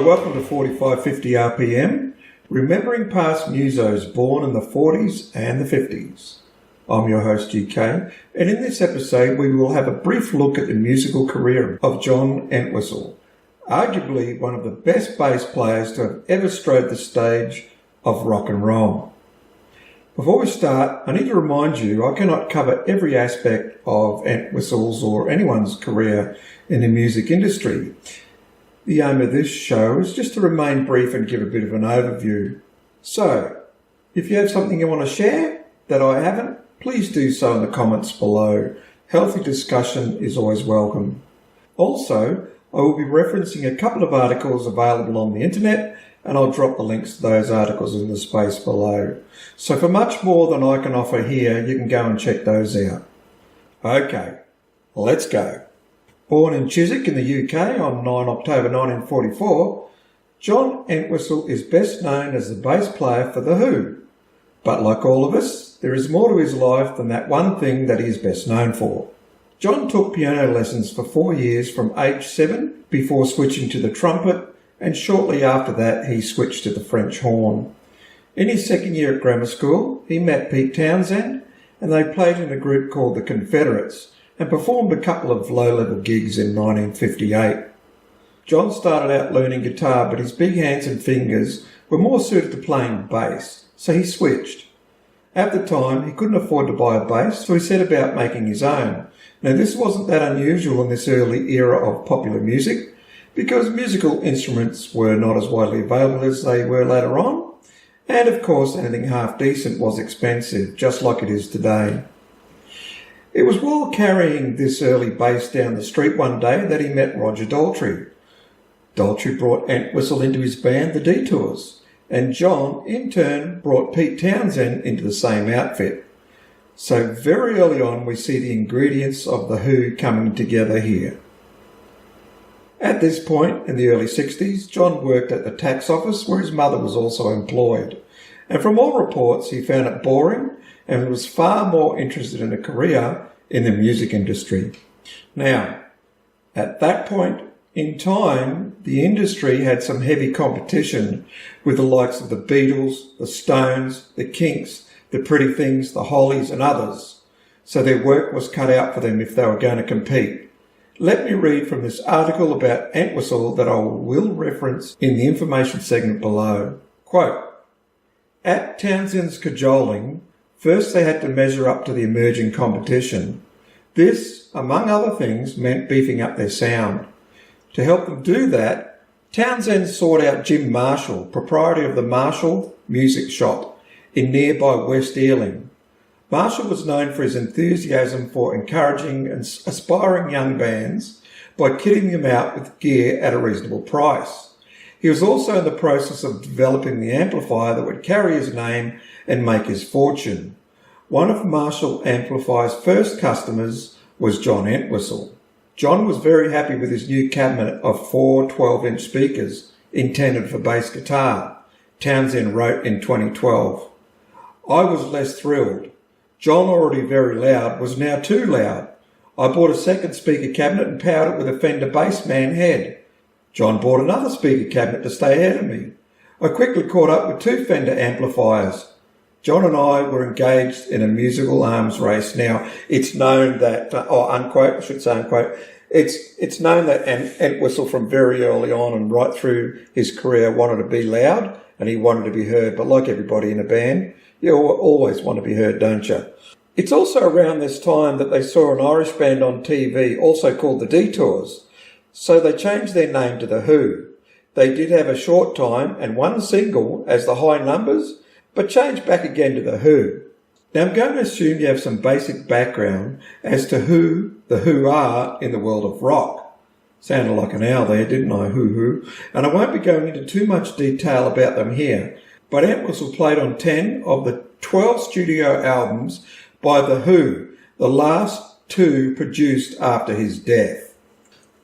welcome to 4550 RPM, remembering Passed Musos born in the 40s and the 50s. I'm your host GK, and in this episode we will have a brief look at the musical career of John Entwistle, arguably one of the best bass players to have ever strode the stage of rock and roll. Before we start, I need to remind you I cannot cover every aspect of Entwistle's or anyone's career in the music industry. The aim of this show is just to remain brief and give a bit of an overview. So, if you have something you want to share that I haven't, please do so in the comments below. Healthy discussion is always welcome. Also, I will be referencing a couple of articles available on the internet, and I'll drop the links to those articles in the space below. So for much more than I can offer here, you can go and check those out. Okay, let's go. Born in Chiswick in the UK on 9 October 1944, John Entwistle is best known as the bass player for The Who. But like all of us, there is more to his life than that one thing that he is best known for. John took piano lessons for 4 years from age 7 before switching to the trumpet, and shortly after that he switched to the French horn. In his second year at grammar school, he met Pete Townshend, and they played in a group called the Confederates, and performed a couple of low-level gigs in 1958. John started out learning guitar, but his big hands and fingers were more suited to playing bass, so he switched. At the time, he couldn't afford to buy a bass, so he set about making his own. Now, this wasn't that unusual in this early era of popular music, because musical instruments were not as widely available as they were later on, and of course anything half decent was expensive, just like it is today. It was while carrying this early bass down the street one day that he met Roger Daltrey. Daltrey brought Entwistle into his band, the Detours, and John, in turn, brought Pete Townshend into the same outfit. So very early on we see the ingredients of The Who coming together here. At this point, in the early 60s, John worked at the tax office where his mother was also employed. And from all reports, he found it boring and was far more interested in a career in the music industry. Now, at that point in time, the industry had some heavy competition with the likes of the Beatles, the Stones, the Kinks, the Pretty Things, the Hollies and others. So their work was cut out for them if they were going to compete. Let me read from this article about Entwistle that I will reference in the information segment below. Quote, "At Townshend's cajoling, first they had to measure up to the emerging competition. This, among other things, meant beefing up their sound. To help them do that, Townshend sought out Jim Marshall, proprietor of the Marshall Music Shop in nearby West Ealing. Marshall was known for his enthusiasm for encouraging aspiring young bands by kitting them out with gear at a reasonable price. He was also in the process of developing the amplifier that would carry his name and make his fortune. One of Marshall Amplifier's first customers was John Entwistle. John was very happy with his new cabinet of 4 12-inch speakers intended for bass guitar, Townshend wrote in 2012. I was less thrilled. John, already very loud, was now too loud. I bought a second speaker cabinet and powered it with a Fender Bassman head. John bought another speaker cabinet to stay ahead of me. I quickly caught up with 2 Fender amplifiers. John and I were engaged in a musical arms race." Now, it's known that, unquote, I should say unquote, it's known that Entwistle from very early on and right through his career wanted to be loud and he wanted to be heard. But like everybody in a band, you always want to be heard, don't you? It's also around this time that they saw an Irish band on TV, also called the Detours. So they changed their name to The Who. They did have a short time and one single as The High Numbers, but changed back again to The Who. Now I'm going to assume you have some basic background as to who The Who are in the world of rock. Sounded like an owl there, didn't I? Who. And I won't be going into too much detail about them here, but Entwistle played on 10 of the 12 studio albums by The Who, the last 2 produced after his death.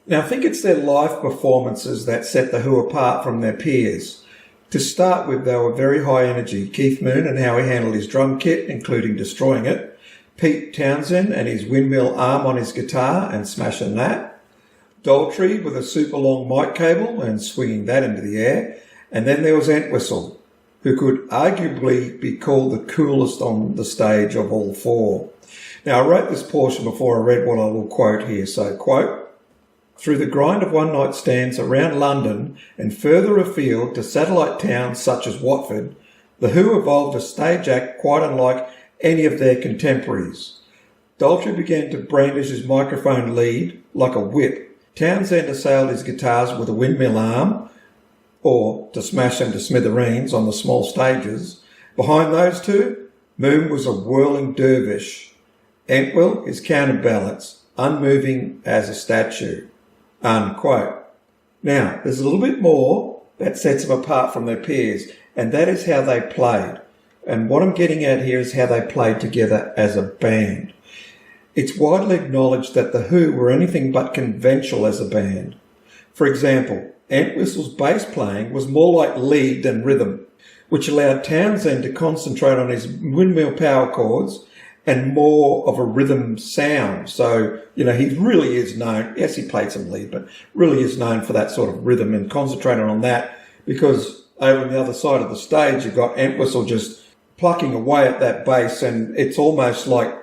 Now I think it's their live performances that set The Who apart from their peers. To start with, they were very high energy. Keith Moon and how he handled his drum kit, including destroying it. Pete Townshend and his windmill arm on his guitar and smashing that. Daltrey with a super long mic cable and swinging that into the air. And then there was Entwistle, who could arguably be called the coolest on the stage of all four. Now, I wrote this portion before I read what I will quote here. So, quote, "Through the grind of one-night stands around London and further afield to satellite towns such as Watford, the Who evolved a stage act quite unlike any of their contemporaries. Daltrey began to brandish his microphone lead like a whip. Townsend assailed his guitars with a windmill arm, or to smash them to smithereens on the small stages. Behind those two, Moon was a whirling dervish. Entwistle his counterbalance, unmoving as a statue." Unquote. Now, there's a little bit more that sets them apart from their peers, and that is how they played. And what I'm getting at here is how they played together as a band. It's widely acknowledged that the Who were anything but conventional as a band. For example, Entwistle's bass playing was more like lead than rhythm, which allowed Townsend to concentrate on his windmill power chords and more of a rhythm sound. So, he really is known, yes, he played some lead, but really is known for that sort of rhythm and concentrated on that, because over on the other side of the stage, you've got Entwistle just plucking away at that bass, and it's almost like,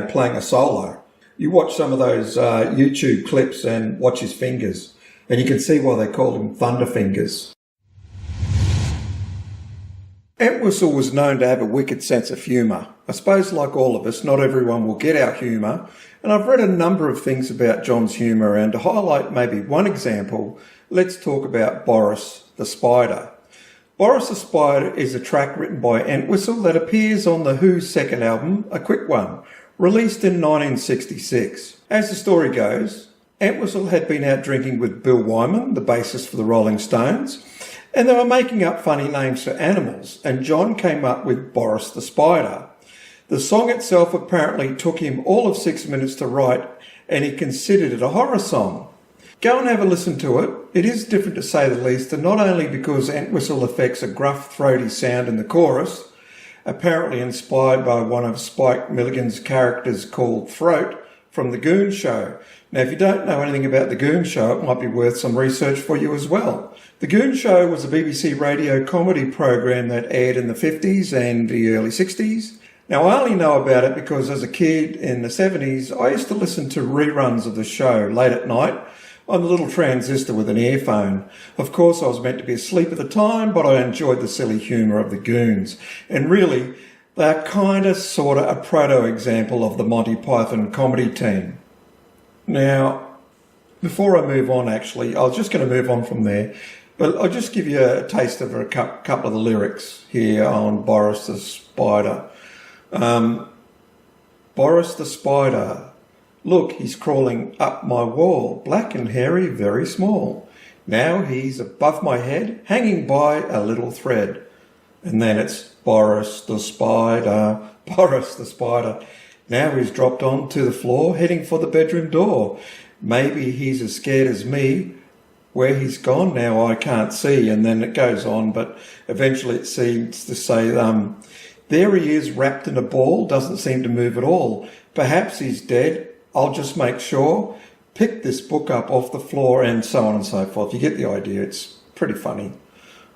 playing a solo. You watch some of those YouTube clips and watch his fingers, and you can see why they called him Thunderfingers. Entwistle was known to have a wicked sense of humour. I suppose, like all of us, not everyone will get our humour, and I've read a number of things about John's humour, and to highlight maybe one example, let's talk about Boris the Spider. Boris the Spider is a track written by Entwistle that appears on the Who's second album, A Quick One, released in 1966. As the story goes, Entwistle had been out drinking with Bill Wyman, the bassist for the Rolling Stones, and they were making up funny names for animals, and John came up with Boris the Spider. The song itself apparently took him all of 6 minutes to write, and he considered it a horror song. Go and have a listen to it. It is different to say the least, and not only because Entwistle affects a gruff, throaty sound in the chorus, apparently inspired by one of Spike Milligan's characters called Throat from The Goon Show. Now, if you don't know anything about The Goon Show, it might be worth some research for you as well. The Goon Show was a BBC radio comedy program that aired in the 50s and the early 60s. Now, I only know about it because as a kid in the 70s, I used to listen to reruns of the show late at night on a little transistor with an earphone. Of course, I was meant to be asleep at the time, but I enjoyed the silly humour of the Goons. And really, they're kind of, sort of a proto-example of the Monty Python comedy team. Now, before I move on, actually, I was just going to move on from there, but I'll just give you a taste of a couple of the lyrics here on Boris the Spider. Boris the Spider. Look, he's crawling up my wall, black and hairy, very small. Now he's above my head, hanging by a little thread. And then it's Boris the Spider, Boris the Spider. Now he's dropped onto the floor, heading for the bedroom door. Maybe he's as scared as me. Where he's gone now, I can't see. And then it goes on, but eventually it seems to say, there he is, wrapped in a ball, doesn't seem to move at all. Perhaps he's dead. I'll just make sure, pick this book up off the floor, and so on and so forth. You get the idea. It's pretty funny.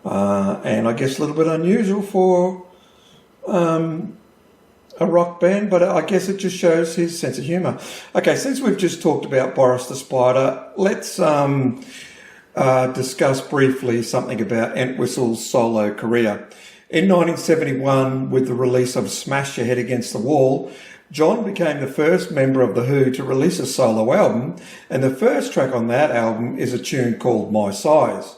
And I guess a little bit unusual for a rock band, but I guess it just shows his sense of humour. Okay, since we've just talked about Boris the Spider, let's discuss briefly something about Entwistle's solo career. In 1971, with the release of Smash Your Head Against the Wall, John became the first member of The Who to release a solo album, and the first track on that album is a tune called My Size.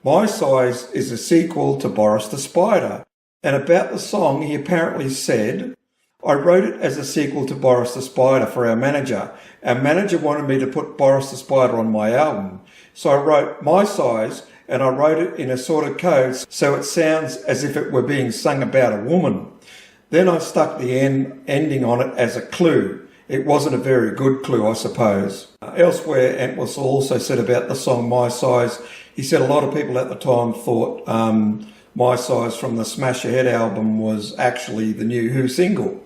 My Size is a sequel to Boris the Spider, and about the song he apparently said, I wrote it as a sequel to Boris the Spider for our manager. Our manager wanted me to put Boris the Spider on my album, so I wrote My Size, and I wrote it in a sort of code so it sounds as if it were being sung about a woman. Then I stuck the ending on it as a clue. It wasn't a very good clue, I suppose. Elsewhere, Entwistle also said about the song My Size, he said a lot of people at the time thought My Size from the Smash Your Head album was actually the new Who single.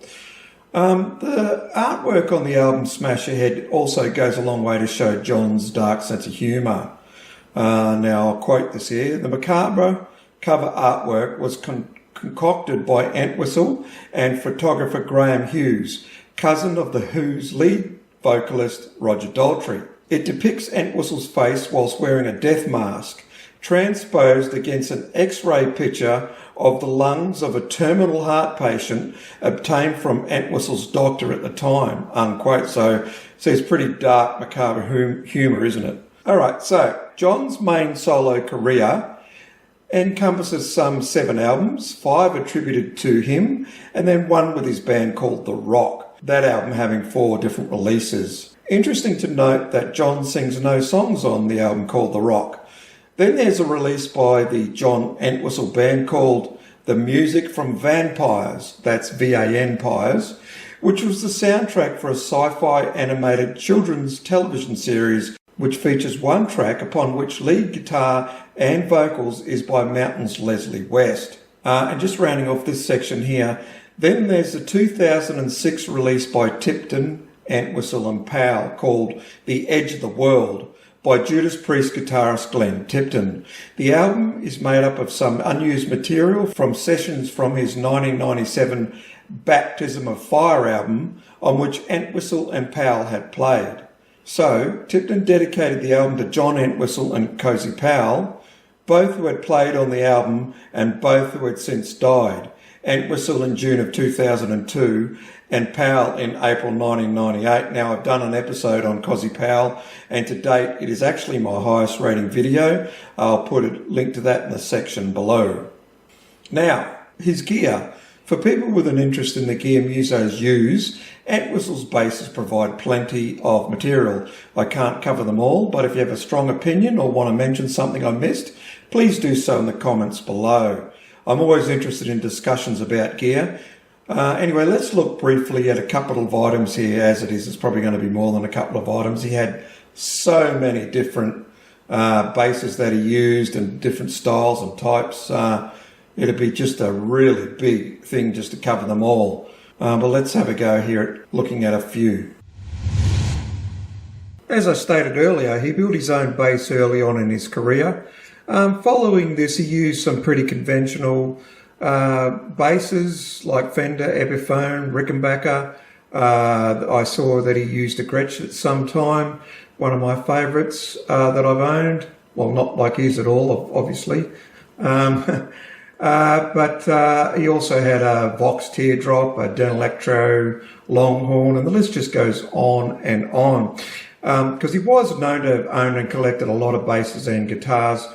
The artwork on the album Smash Ahead also goes a long way to show John's dark sense of humour. Now, I'll quote this here. The macabre cover artwork was concocted by Entwistle and photographer Graham Hughes, cousin of The Who's lead vocalist Roger Daltrey. It depicts Entwistle's face whilst wearing a death mask, transposed against an X-ray picture of the lungs of a terminal heart patient obtained from Entwistle's doctor at the time, unquote. So it's pretty dark, macabre humour, isn't it? All right, so John's main solo career encompasses some 7 albums, 5 attributed to him, and then 1 with his band called The Rock, that album having 4 different releases. Interesting to note that John sings no songs on the album called The Rock. Then there's a release by the John Entwistle band called The Music from Vampires, that's V-A-N-Pires, which was the soundtrack for a sci-fi animated children's television series which features 1 track upon which lead guitar and vocals is by Mountain's Leslie West. And just rounding off this section here, then there's the 2006 release by Tipton, Entwistle and Powell called The Edge of the World, by Judas Priest guitarist Glenn Tipton. The album is made up of some unused material from sessions from his 1997 Baptism of Fire album, on which Entwistle and Powell had played. So, Tipton dedicated the album to John Entwistle and Cozy Powell, both who had played on the album and both who had since died. Entwistle in June of 2002 and Powell in April 1998. Now, I've done an episode on Cozy Powell, and to date it is actually my highest rating video. I'll put a link to that in the section below. Now, his gear. For people with an interest in the gear Musos use, Entwistle's basses provide plenty of material. I can't cover them all, but if you have a strong opinion or want to mention something I missed, please do so in the comments below. I'm always interested in discussions about gear. Anyway, let's look briefly at a couple of items here. As it is, it's probably going to be more than a couple of items. He had so many different basses that he used and different styles and types. It'd be just a really big thing just to cover them all. But let's have a go here at looking at a few. As I stated earlier, he built his own bass early on in his career. Following this, he used some pretty conventional basses like Fender, Epiphone, Rickenbacker. I saw that he used a Gretsch at some time, one of my favourites that I've owned. Well, not like his at all, obviously. But he also had a Vox Teardrop, a Danelectro Longhorn, and the list just goes on and on. Because he was known to have owned and collected a lot of basses and guitars,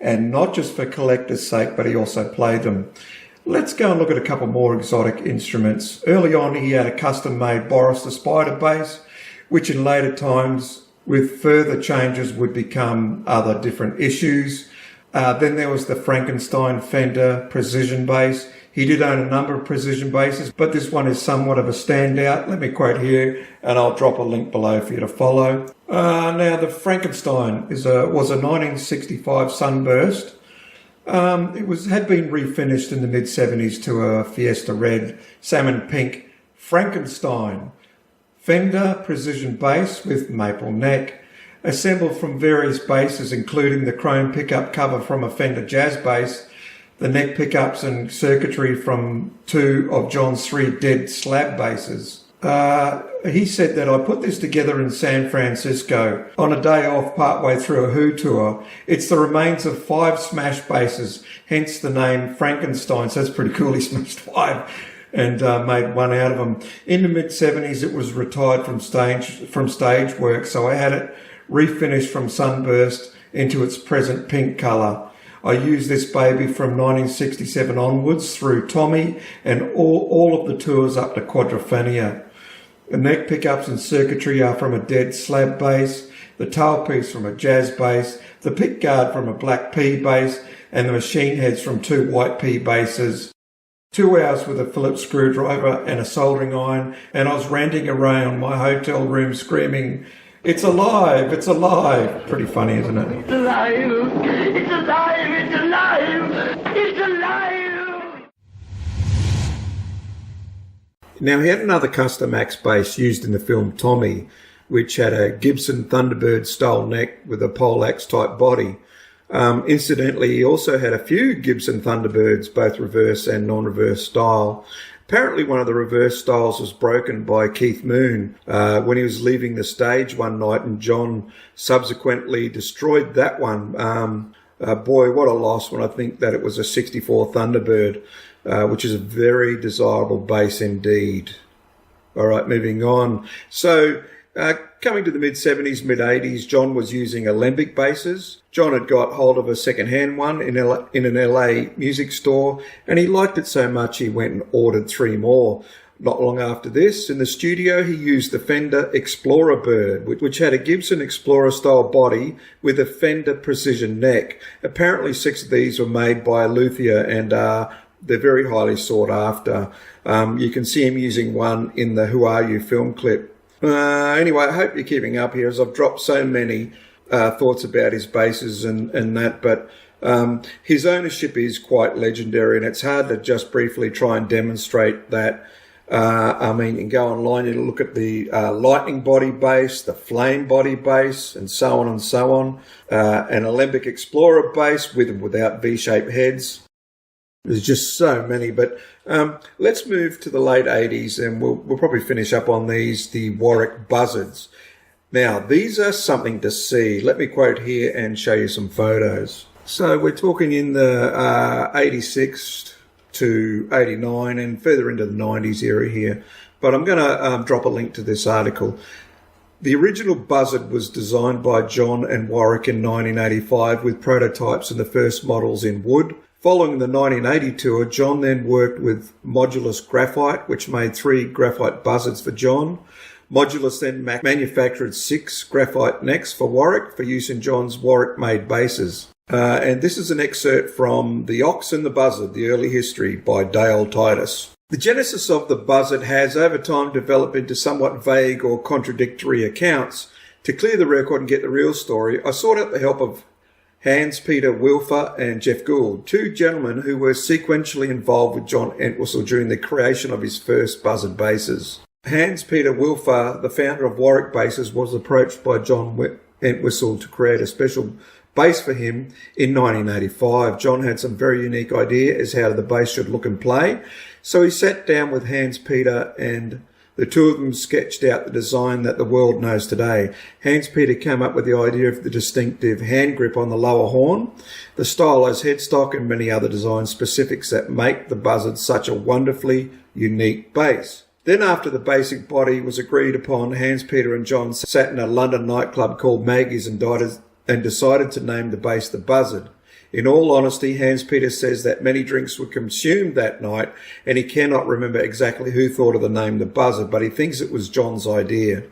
and not just for collector's sake, but he also played them. Let's go and look at a couple more exotic instruments. Early on, he had a custom-made Boris the Spider bass, which in later times, with further changes, would become other different issues. Then there was the Frankenstein Fender precision bass. He did own a number of precision basses, but this one is somewhat of a standout. Let me quote here, and I'll drop a link below for you to follow. Now, the Frankenstein was a 1965 Sunburst. It had been refinished in the mid-70s to a Fiesta Red, salmon pink Frankenstein Fender precision bass with maple neck. Assembled from various basses, including the chrome pickup cover from a Fender Jazz bass, the neck pickups and circuitry from 2 of John's 3 dead slab basses. He said that I put this together in San Francisco on a day off partway through a Who tour. It's the remains of 5 smashed basses, hence the name Frankenstein. So that's pretty cool. He smashed 5 and made 1 out of them. In the mid-70s, it was retired from stage work, so I had it refinished from Sunburst into its present pink colour. I used this baby from 1967 onwards through Tommy and all of the tours up to Quadrophenia. The neck pickups and circuitry are from a dead slab bass, the tailpiece from a jazz bass, the pick guard from a black P bass, and the machine heads from 2 white P basses. 2 hours with a Phillips screwdriver and a soldering iron, and I was ranting around my hotel room screaming, "It's alive! It's alive!" Pretty funny, isn't it? It's alive! It's alive! It's alive! It's alive! Now, he had another custom axe bass used in the film Tommy, which had a Gibson Thunderbird style neck with a poleaxe type body. Incidentally, he also had a few Gibson Thunderbirds, both reverse and non-reverse style. Apparently one of the reverse styles was broken by Keith Moon when he was leaving the stage one night, and John subsequently destroyed that one. Boy, what a loss when I think that it was a 64 Thunderbird, which is a very desirable bass indeed. All right, moving on. So coming to the mid-70s, mid-80s, John was using alembic basses. John had got hold of a second-hand one in an LA music store, and he liked it so much he went and ordered 3 more. Not long after this, in the studio, he used the Fender Explorer Bird, which had a Gibson Explorer-style body with a Fender precision neck. Apparently 6 of these were made by a luthier, and they're very highly sought after. You can see him using one in the Who Are You film clip. Anyway, I hope you're keeping up here, as I've dropped so many thoughts about his basses and that, but his ownership is quite legendary, and it's hard to just briefly try and demonstrate that. You can go online and look at the lightning body bass, the flame body bass, and so on and so on. An Alembic Explorer bass with and without V-shaped heads. There's just so many, but let's move to the late 80s, and we'll probably finish up on these, the Warwick Buzzards. Now, these are something to see. Let me quote here and show you some photos. So we're talking in the 86 to 89 and further into the 90s era here, but I'm going to drop a link to this article. The original Buzzard was designed by John and Warwick in 1985 with prototypes and the first models in wood. Following the 1980 tour, John then worked with Modulus Graphite, which made 3 graphite buzzards for John. Modulus then manufactured 6 graphite necks for Warwick for use in John's Warwick-made basses. And this is an excerpt from The Ox and the Buzzard, The Early History by Dale Titus. The genesis of the Buzzard has over time developed into somewhat vague or contradictory accounts. To clear the record and get the real story, I sought out the help of Hans-Peter Wilfer and Jeff Gould, 2 gentlemen who were sequentially involved with John Entwistle during the creation of his first Buzzard basses. Hans-Peter Wilfer, the founder of Warwick Basses, was approached by John Entwistle to create a special bass for him in 1985. John had some very unique idea as how the bass should look and play, so he sat down with Hans-Peter and the 2 of them sketched out the design that the world knows today. Hans-Peter came up with the idea of the distinctive hand grip on the lower horn, the stylized headstock, and many other design specifics that make the Buzzard such a wonderfully unique bass. Then after the basic body was agreed upon, Hans-Peter and John sat in a London nightclub called Maggie's and decided to name the bass the Buzzard. In all honesty, Hans-Peter says that many drinks were consumed that night, and he cannot remember exactly who thought of the name the Buzzard, but he thinks it was John's idea.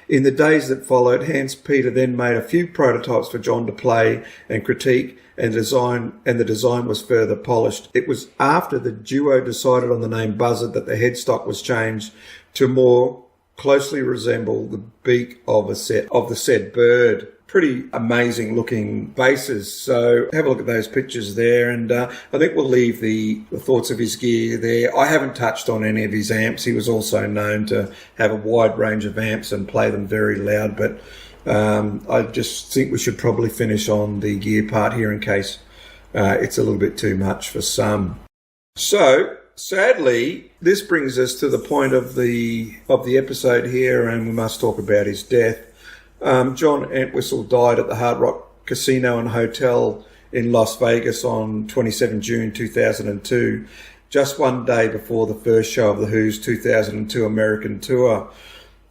In the days that followed, Hans-Peter then made a few prototypes for John to play and critique, and the design was further polished. It was after the duo decided on the name Buzzard that the headstock was changed to more closely resemble the beak of the said bird. Pretty amazing looking basses. So have a look at those pictures there, and I think we'll leave the thoughts of his gear there. I haven't touched on any of his amps. He was also known to have a wide range of amps and play them very loud, but I just think we should probably finish on the gear part here in case it's a little bit too much for some. So sadly, this brings us to the point of the episode here, and we must talk about his death. John Entwistle died at the Hard Rock Casino and Hotel in Las Vegas on 27 June 2002, just one day before the first show of The Who's 2002 American tour.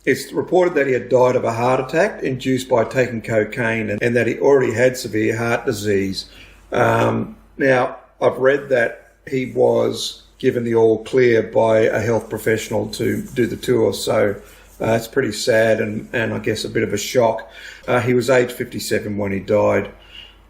It's reported that he had died of a heart attack induced by taking cocaine, and that he already had severe heart disease. Now, I've read that he was given the all clear by a health professional to do the tour, so it's pretty sad and I guess a bit of a shock. He was age 57 when he died.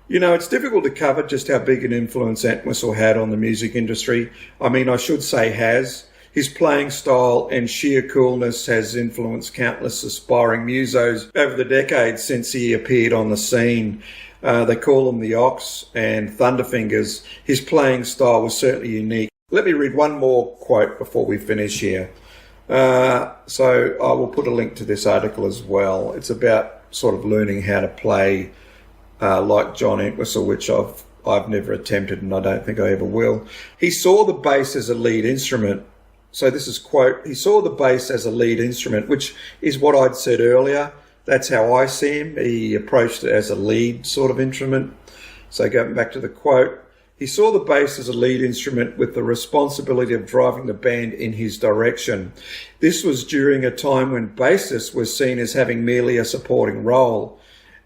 You know, it's difficult to cover just how big an influence Entwistle had on the music industry. I mean, I should say has. His playing style and sheer coolness has influenced countless aspiring musos over the decades since he appeared on the scene. They call him the Ox and Thunderfingers. His playing style was certainly unique. Let me read one more quote before we finish here. So I will put a link to this article as well. It's about sort of learning how to play like John Entwistle, which I've never attempted, and I don't think I ever will. He saw the bass as a lead instrument. So this is quote, he saw the bass as a lead instrument, which is what I'd said earlier. That's how I see him. He approached it as a lead sort of instrument. So going back to the quote, he saw the bass as a lead instrument with the responsibility of driving the band in his direction. This was during a time when bassist was seen as having merely a supporting role.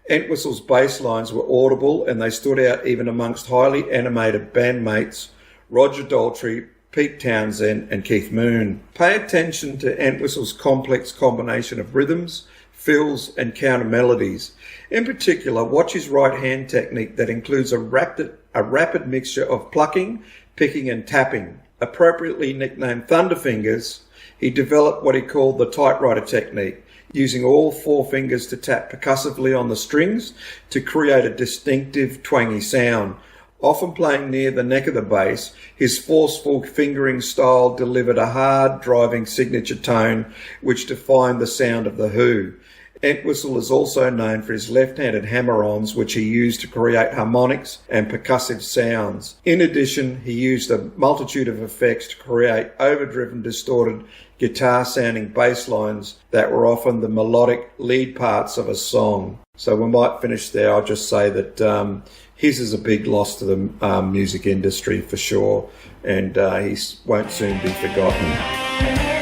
Entwistle's bass lines were audible, and they stood out even amongst highly animated bandmates Roger Daltrey, Pete Townsend and Keith Moon. Pay attention to Entwistle's complex combination of rhythms, fills and counter melodies. In particular, watch his right hand technique that includes a rapid mixture of plucking, picking and tapping. Appropriately nicknamed Thunderfingers, he developed what he called the typewriter technique, using all four fingers to tap percussively on the strings to create a distinctive twangy sound. Often playing near the neck of the bass, his forceful fingering style delivered a hard, driving signature tone which defined the sound of The Who. Entwistle is also known for his left-handed hammer-ons, which he used to create harmonics and percussive sounds. In addition, he used a multitude of effects to create overdriven, distorted, guitar-sounding bass lines that were often the melodic lead parts of a song. So we might finish there. I'll just say that his is a big loss to the music industry for sure, and he won't soon be forgotten.